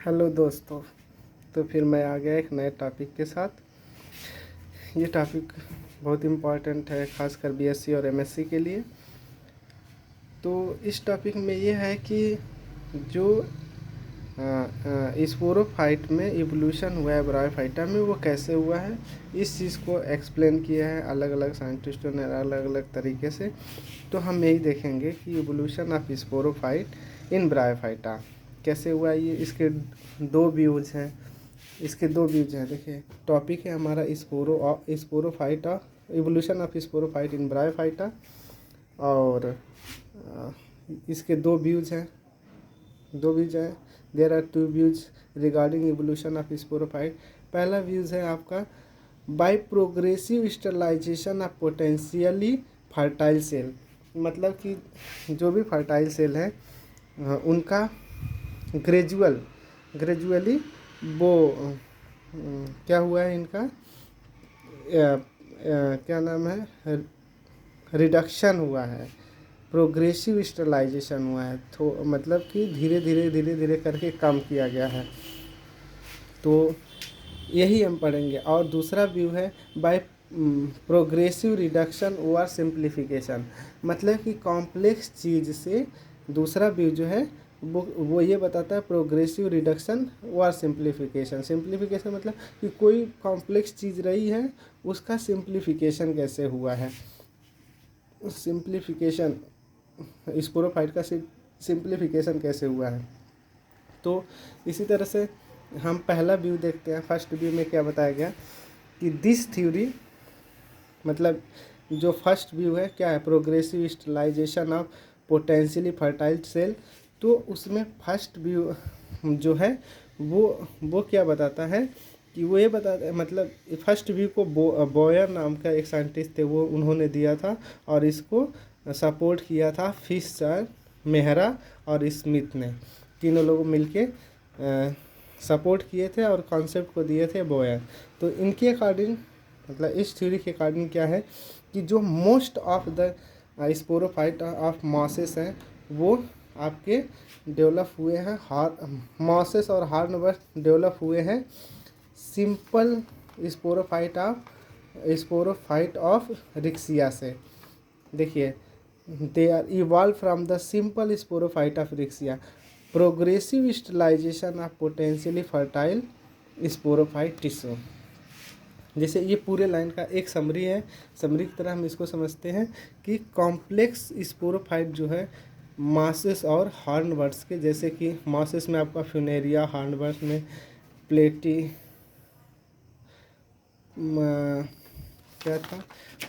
Hello दोस्तों। तो फिर मैं आ गया एक नए टॉपिक के साथ। ये टॉपिक बहुत इम्पॉर्टेंट है, खासकर बीएससी और एमएससी के लिए। तो इस टॉपिक में ये है कि जो स्पोरोफाइट में इवोल्यूशन हुआ है ब्रायोफाइटा में, वो कैसे हुआ है, इस चीज़ को एक्सप्लेन किया है अलग अलग साइंटिस्टों ने अलग अलग तरीके से। तो हम यही देखेंगे कि evolution of sporophyte in bryophyta कैसे हुआ है। ये इसके दो व्यूज हैं, देखिए टॉपिक है हमारा sporophyta, evolution of sporophyte in bryophyta. और इसके दो व्यूज हैं। There are two views regarding evolution of sporophyte. पहला व्यूज है आपका by progressive sterilization of potentially fertile cell. मतलब कि जो भी फर्टाइल सेल है उनका ग्रेजुअली वो क्या हुआ है, इनका क्या नाम है, रिडक्शन हुआ है, प्रोग्रेसिव स्टरलाइजेशन हुआ है। तो मतलब कि धीरे धीरे करके कम किया गया है। तो यही हम पढ़ेंगे। और दूसरा व्यू है बाय प्रोग्रेसिव रिडक्शन और सिंप्लीफिकेशन। मतलब कि कॉम्प्लेक्स चीज़ से दूसरा व्यू जो है वो ये बताता है प्रोग्रेसिव रिडक्शन और सिंप्लीफिकेशन। सिंप्लीफिकेशन मतलब कि कोई कॉम्प्लेक्स चीज़ रही है उसका सिंप्लीफिकेशन कैसे हुआ है। सिंप्लीफिकेशन, स्पोरोफाइट का सिंप्लीफिकेशन कैसे हुआ है। तो इसी तरह से हम पहला व्यू देखते हैं। फर्स्ट व्यू में क्या बताया गया कि दिस थ्योरी, मतलब जो फर्स्ट व्यू है क्या है, progressive sterilization of potentially fertile cell. तो उसमें फर्स्ट व्यू जो है वो क्या बताता है कि वो ये बताता है, मतलब फर्स्ट व्यू को बॉयर नाम का एक साइंटिस्ट थे वो उन्होंने दिया था, और इसको सपोर्ट किया था फिशर, मेहरा और स्मिथ ने। तीनों लोग मिलके सपोर्ट किए थे और कॉन्सेप्ट को दिए थे बॉयर। तो इनके अकॉर्डिंग, मतलब इस थ्योरी के अकॉर्डिंग क्या है कि जो most of the sporophyte of mosses हैं वो आपके डेवलप हुए हैं, मॉसेस और हार्नवर्स डेवलप हुए हैं सिंपल स्पोरोफाइट ऑफ रिक्सिया से। देखिए they are evolve from the simple sporophyte of Riccia, progressive sterilization of potentially fertile sporophyte tissue. जैसे ये पूरे लाइन का एक समरी है। समरी की तरह हम इसको समझते हैं कि कॉम्प्लेक्स स्पोरोफाइट जो है मासेस और हार्नवर्ड्स के, जैसे कि मासेस में आपका फ्यूनेरिया, हार्नवर्ड्स में क्या था,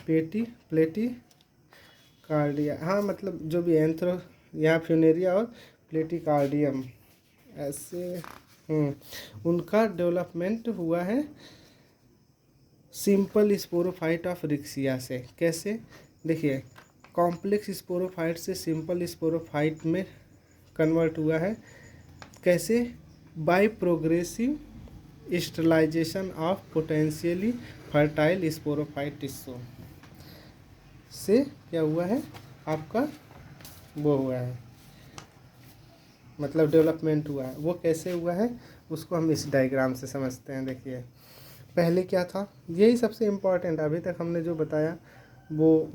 प्लेटी कार्डिया, हाँ मतलब जो भी एंथ्रो, यहाँ फ्यूनेरिया और प्लेटिकार्डियम ऐसे उनका डेवलपमेंट हुआ है सिंपल स्पोरोफाइट ऑफ रिक्सिया से। कैसे, देखिए कॉम्प्लेक्स स्पोरोफाइट से सिंपल स्पोरोफाइट में कन्वर्ट हुआ है। कैसे, by progressive sterilization of potentially fertile sporophyte tissue से क्या हुआ है आपका, वो हुआ है, मतलब डेवलपमेंट हुआ है। वो कैसे हुआ है उसको हम इस डायग्राम से समझते हैं। देखिए पहले क्या था, यही सबसे इम्पॉर्टेंट, अभी तक हमने जो बताया वो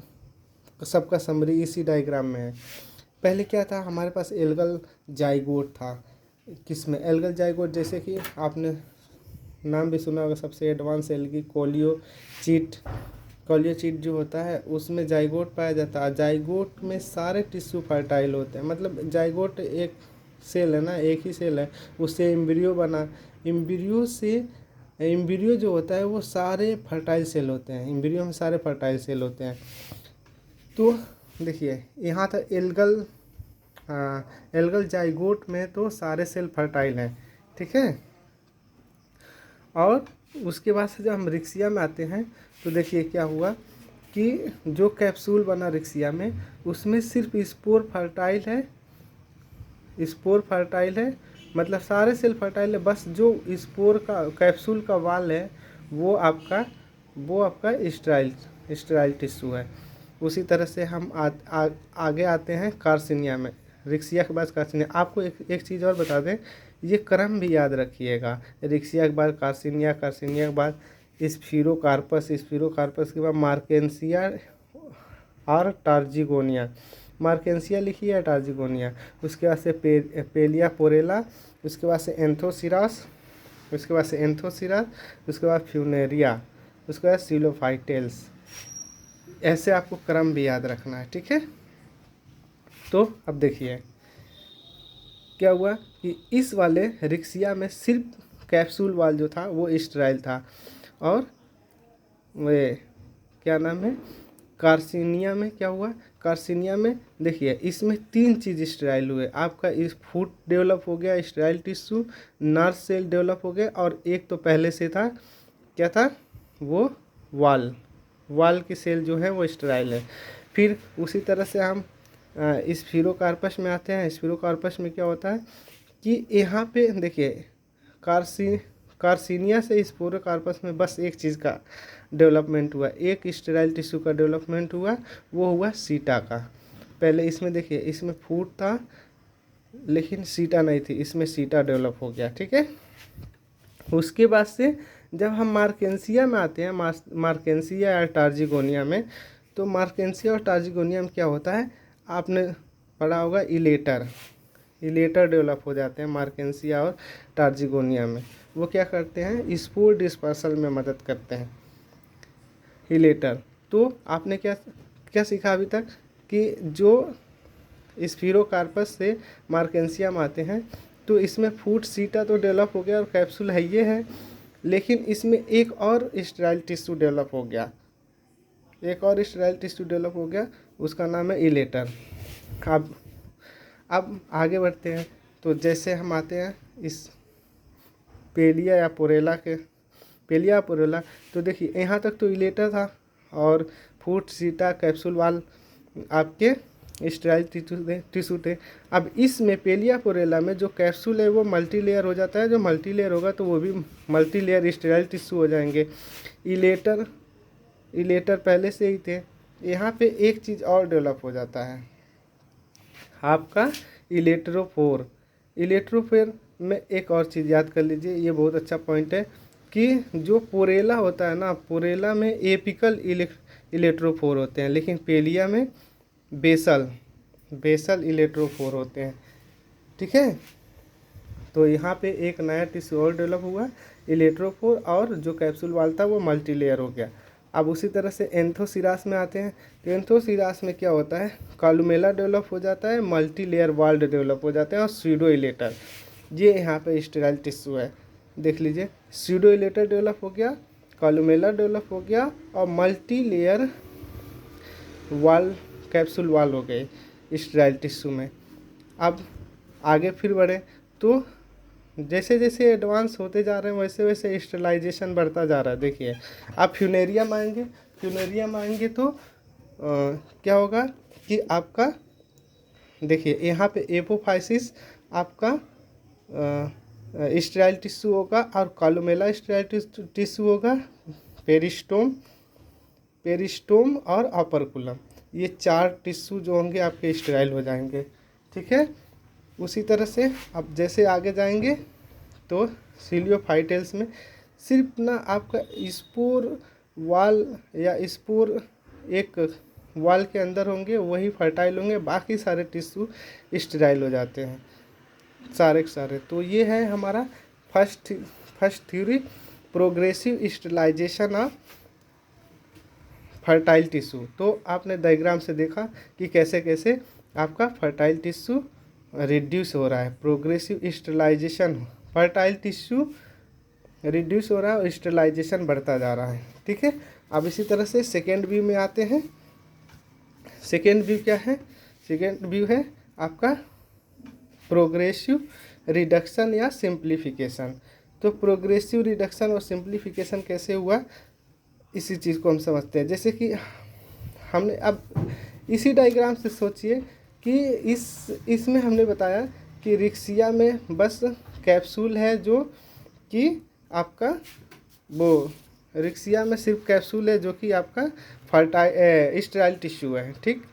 सबका समरी इसी डायग्राम में है। पहले क्या था, हमारे पास एल्गल जाइगोट था। किसमें, एल्गल जाइगोट, जैसे कि आपने नाम भी सुना होगा, सबसे एडवांस एल्गी कोलियोचीट जो होता है उसमें जाइगोट पाया जाता है। जाइगोट में सारे टिश्यू फर्टाइल होते हैं। मतलब जाइगोट एक सेल है ना, एक ही सेल है, उससे एम्ब्रियो बना, एम्ब्रियो जो होता है वो सारे फर्टाइल सेल होते हैं, एम्ब्रियो में सारे फर्टाइल सेल होते हैं। तो देखिए यहाँ था एल्गल जाइगोट में तो सारे सेल फर्टाइल हैं, ठीक है। और उसके बाद से जब हम रिक्सिया में आते हैं तो देखिए क्या हुआ कि जो कैप्सूल बना रिक्सिया में उसमें सिर्फ स्पोर फर्टाइल है, मतलब सारे सेल फर्टाइल है, बस जो स्पोर का कैप्सूल का वाल है वो आपका स्टेराइल टिश्यू है। उसी तरह से हम आगे आते हैं कार्सिनिया में। रिक्सिया के बाद कार्सिनिया। आपको एक चीज़ और बता दें, ये क्रम भी याद रखिएगा। रिक्सिया के बाद कार्सिनिया, कार्सिनिया के बाद स्फीरोकार्पस, स्फीरोकार्पस के बाद मार्केंसिया और टार्जिगोनिया। मार्केंसिया लिखिए या टार्जिगोनिया। उसके बाद से पेलिया पोरेला, उसके बाद से एंथोसिरास, उसके बाद से एंथोसिरास, उसके बाद फ्यूनेरिया, उसके बाद सिलोफाइटेल्स। ऐसे आपको क्रम भी याद रखना है, ठीक है। तो अब देखिए क्या हुआ कि इस वाले रिक्सिया में सिर्फ कैप्सूल वाल जो था वो स्टेराइल था, और वे क्या नाम है, कार्सिनिया में क्या हुआ, कार्सिनिया में देखिए इसमें 3 चीज़ स्टेराइल हुए। आपका इस फूट डेवलप हो गया sterile tissue, nerve cell develop हो गए, और एक तो पहले से था, क्या था वो, वाल की सेल जो है वो स्टेराइल है। फिर उसी तरह से हम स्फीरोकार्पस में आते हैं। स्फीरोकार्पस में क्या होता है कि यहाँ पे देखिए कार्सिनिया से स्फीरोकार्पस में बस एक चीज़ का डेवलपमेंट हुआ, एक स्टेराइल टिश्यू का डेवलपमेंट हुआ, वो हुआ सीटा का। पहले इसमें देखिए इसमें फूट था लेकिन सीटा नहीं थी, इसमें सीटा डेवलप हो गया, ठीक है। उसके बाद से जब हम मार्केंसिया में आते हैं, मार्केंसिया या टार्जिगोनिया में, तो मार्केंसिया और टार्जिगोनिया में क्या होता है, आपने पढ़ा होगा इलेटर डेवलप हो जाते हैं मार्केंसिया और टार्जिगोनिया में। वो क्या करते हैं, स्पोर डिस्पर्सल में मदद करते हैं इलेटर। तो आपने क्या क्या सीखा अभी तक कि जो स्फीरोकार्पस से मार्केंसिया में आते हैं तो इसमें फूट सीटा तो डेवलप हो गया और कैप्सूल है ये है, लेकिन इसमें एक और स्टेराइल टिश्यू डेवलप हो गया, एक और स्टेराइल टिश्यू डेवलप हो गया, उसका नाम है इलेटर। अब आगे बढ़ते हैं। तो जैसे हम आते हैं इस पेलिया या पोरेला के, पेलिया पोरेला, तो देखिए यहाँ तक तो इलेटर था और फूट सीटा कैप्सूल वाल आपके स्टेराइल टिश्यू थे। अब इसमें पेलिया पोरेला में जो कैप्सूल है वो मल्टी लेयर हो जाता है, जो मल्टी लेयर होगा तो वो भी मल्टी लेयर स्टेराइल टिश्यू हो जाएंगे। इलेटर पहले से ही थे। यहाँ पे एक चीज़ और डेवलप हो जाता है आपका इलेक्ट्रोफोर। इलेक्ट्रोफोर में एक और चीज़ याद कर लीजिए, ये बहुत अच्छा पॉइंट है कि जो पोरेला होता है ना, पोरेला में एपिकल इलेक्ट्रोफोर होते हैं, लेकिन पेलिया में बेसल इलेक्ट्रोफोर होते हैं, ठीक है। तो यहाँ पे एक नया टिश्यू और डेवलप हुआ इलेक्ट्रोफोर, और जो कैप्सूल वाल था वो मल्टी लेयर हो गया। अब उसी तरह से एंथोसिरास में आते हैं। तो एंथोसिरास में क्या होता है, कॉलुमेला डेवलप हो जाता है, मल्टी लेयर वाल्ड डेवलप हो जाते हैं, और स्यूडो इलेटर, ये यहाँ पे स्टेराइल टिश्यू है, देख लीजिए। स्यूडो इलेटर डेवलप हो गया, कॉलुमेला डेवलप हो गया, और मल्टी लेयर वाल कैप्सूल वाल हो गए स्टेराइल टिश्यू में। अब आगे फिर बढ़े तो जैसे जैसे एडवांस होते जा रहे हैं वैसे वैसे स्टेलाइजेशन बढ़ता जा रहा है। देखिए आप फ्यूनेरिया में आएंगे तो क्या होगा कि आपका देखिए यहाँ पे एपोफाइसिस आपका स्टेराइल टिश्यू होगा, और कॉलुमेला स्टेराइल टिश्यू होगा, पेरिस्टोम और ऑपरकुलम, ये 4 टिश्यू जो होंगे आपके स्टेराइल हो जाएंगे, ठीक है। उसी तरह से अब जैसे आगे जाएंगे तो सिलियोफाइटेल्स में सिर्फ ना आपका स्पोर वाल या स्पोर एक वाल के अंदर होंगे, वही फर्टाइल होंगे, बाकी सारे टिश्यू स्टेराइल हो जाते हैं सारे के सारे। तो ये है हमारा first theory, progressive sterilisation of fertile tissue. तो आपने डायग्राम से देखा कि कैसे कैसे आपका फर्टाइल टिश्यू रिड्यूस हो रहा है, progressive sterilisation, fertile tissue reduce हो रहा है और स्टेलाइजेशन बढ़ता जा रहा है, ठीक है। अब इसी तरह से सेकेंड व्यू में आते हैं। सेकेंड व्यू क्या है, सेकेंड व्यू है आपका प्रोग्रेसिव रिडक्शन या सिंप्लीफिकेशन। तो प्रोग्रेसिव रिडक्शन और सिंप्लीफिकेशन कैसे हुआ, इसी चीज़ को हम समझते हैं। जैसे कि हमने अब इसी डायग्राम से सोचिए कि इसमें हमने बताया कि रिक्सिया में बस कैप्सूल है, जो कि आपका वो रिक्सिया में सिर्फ कैप्सूल है जो कि आपका स्टेराइल टिश्यू है, ठीक।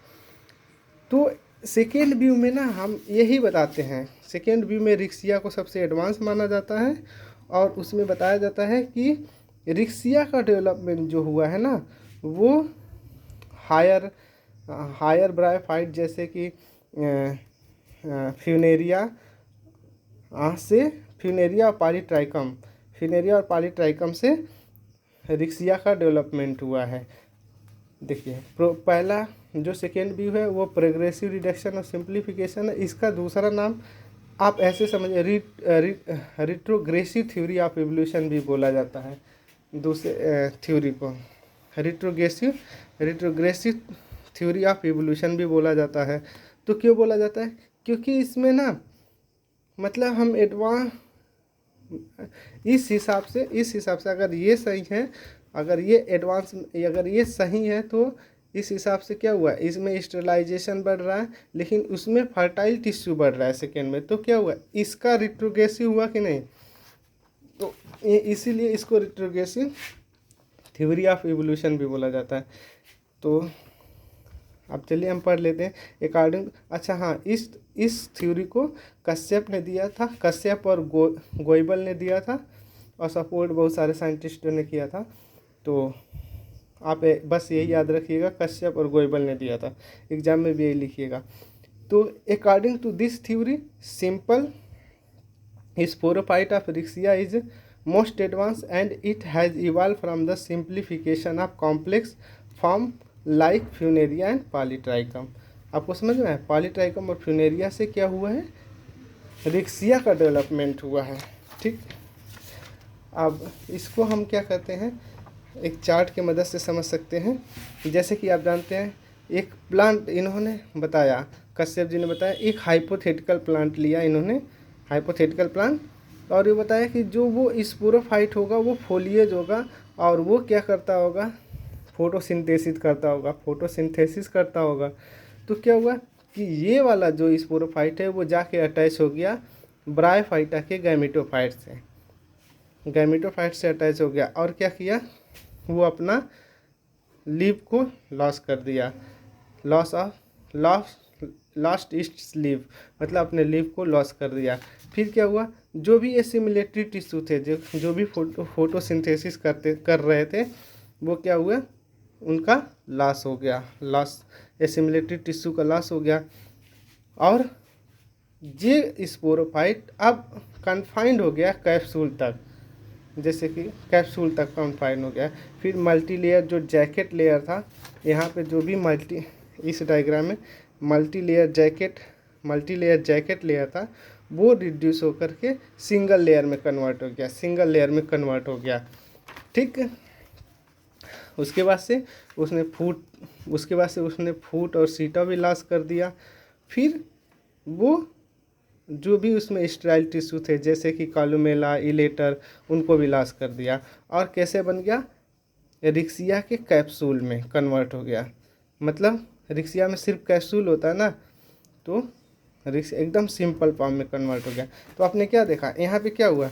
तो सेकेंड व्यू में ना हम यही बताते हैं, सेकेंड व्यू में रिक्सिया को सबसे एडवांस माना जाता है और उसमें बताया जाता है कि रिक्सिया का डेवलपमेंट जो हुआ है ना वो हायर हायर ब्रायोफाइट जैसे कि फ्यूनेरिया से फ्यूनेरिया और पॉलीट्राइकम से रिक्सिया का डेवलपमेंट हुआ है। देखिए पहला जो सेकेंड व्यू है वो प्रोग्रेसिव रिडक्शन और सिंप्लीफिकेशन है। इसका दूसरा नाम आप ऐसे समझिए रिट्रोग्रेसिव थ्योरी ऑफ एवोल्यूशन भी बोला जाता है। दूसरे थ्योरी को रिट्रोग्रेसिव थ्योरी ऑफ एवोल्यूशन भी बोला जाता है। तो क्यों बोला जाता है? क्योंकि इसमें ना मतलब हम एडवांस इस हिसाब से अगर ये सही है, अगर ये सही है तो इस हिसाब से क्या हुआ, इसमें स्टेरिलाइजेशन बढ़ रहा है लेकिन उसमें फर्टाइल टिश्यू बढ़ रहा है सेकेंड में। तो क्या हुआ, इसका रिट्रोग्रेसिव हुआ कि नहीं? तो इसीलिए इसको रिट्रोग्रेसिव थ्योरी ऑफ इवोल्यूशन भी बोला जाता है। तो अब चलिए हम पढ़ लेते हैं अकॉर्डिंग। अच्छा हाँ, इस थ्योरी को कश्यप ने दिया था, कश्यप और गोइबल ने दिया था और सपोर्ट बहुत सारे साइंटिस्टों ने किया था। तो आप बस यही याद रखिएगा, कश्यप और गोइबल ने दिया था, एग्जाम में भी यही लिखिएगा। तो according to this theory simple sporophyte of Riccia is most advance and it has evolve from the simplification of complex form like Funaria and Polytrichum. आपको समझ में आया, पॉलीट्राइकम और फ्यूनेरिया से क्या हुआ है, रिक्सिया का डेवलपमेंट हुआ है। ठीक, अब इसको हम क्या करते हैं, एक चार्ट की मदद से समझ सकते हैं। जैसे कि आप जानते हैं एक प्लांट इन्होंने बताया, कश्यप जी ने बताया, एक हाइपोथेटिकल प्लांट लिया इन्होंने, हाइपोथेटिकल प्लांट, और ये बताया कि जो वो स्पोरोफाइट होगा वो फोलिएज होगा और वो क्या करता होगा, फोटोसिंथेसिस करता होगा। तो क्या हुआ कि ये वाला जो स्पोरोफाइट है वो जाके अटैच हो गया ब्रायोफाइटा के गैमेटोफाइट से अटैच हो गया और क्या किया, वो अपना लीव को लॉस कर दिया, लास्ट इट्स लीव, मतलब अपने लीव को लॉस कर दिया। फिर क्या हुआ, जो भी एसिमिलेटरी टिश्यू थे, जो भी फोटोसिंथेसिस कर रहे थे, वो क्या हुआ, उनका लॉस हो गया, एसिमिलेटरी टिश्यू का लॉस हो गया। और ये स्पोरोफाइट अब कन्फाइंड हो गया कैप्सूल तक, जैसे कि कैप्सूल तक कन्फाइंड हो गया। फिर मल्टी लेयर जो जैकेट लेयर था, यहाँ पे जो भी इस डायग्राम में मल्टी लेयर जैकेट लेयर था वो रिड्यूस होकर के सिंगल लेयर में कन्वर्ट हो गया। ठीक, उसके बाद से उसने फूट और सीटा भी लॉस कर दिया। फिर वो जो भी उसमें स्टेराइल टिश्यू थे जैसे कि कॉलुमेला, इलेटर, उनको भी लॉस कर दिया और कैसे बन गया, रिक्सिया के कैप्सूल में कन्वर्ट हो गया। मतलब रिक्सिया में सिर्फ कैप्सूल होता है ना, तो रिक्सिया एकदम सिंपल फॉर्म में कन्वर्ट हो गया। तो आपने क्या देखा यहाँ पे क्या हुआ,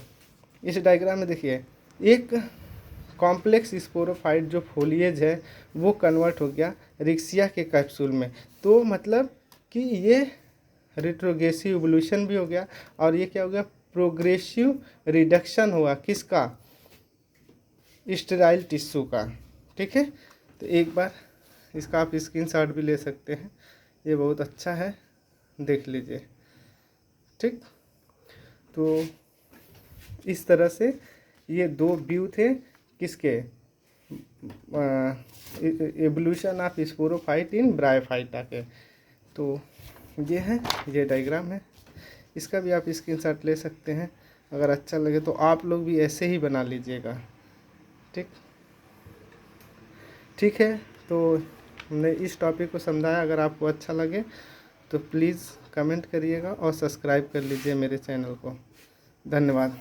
इस डायग्राम में देखिए एक कॉम्प्लेक्स स्पोरोफाइट जो फोलिएज है वो कन्वर्ट हो गया रिक्सिया के कैप्सूल में। तो मतलब कि ये रिट्रोग्रेसिव इवोल्यूशन भी हो गया और ये क्या हो गया, प्रोग्रेसिव रिडक्शन हुआ, किसका, स्टेराइल टिश्यू का। ठीक है, तो एक बार इसका आप स्क्रीनशॉट भी ले सकते हैं, ये बहुत अच्छा है, देख लीजिए। ठीक, तो इस तरह से ये दो व्यू थे किसके, evolution of sporophyte in bryophyta के। तो ये डायग्राम है, इसका भी आप स्क्रीनशॉट ले सकते हैं। अगर अच्छा लगे तो आप लोग भी ऐसे ही बना लीजिएगा। ठीक है, तो हमने इस टॉपिक को समझाया। अगर आपको अच्छा लगे तो प्लीज़ कमेंट करिएगा और सब्सक्राइब कर लीजिए मेरे चैनल को। धन्यवाद।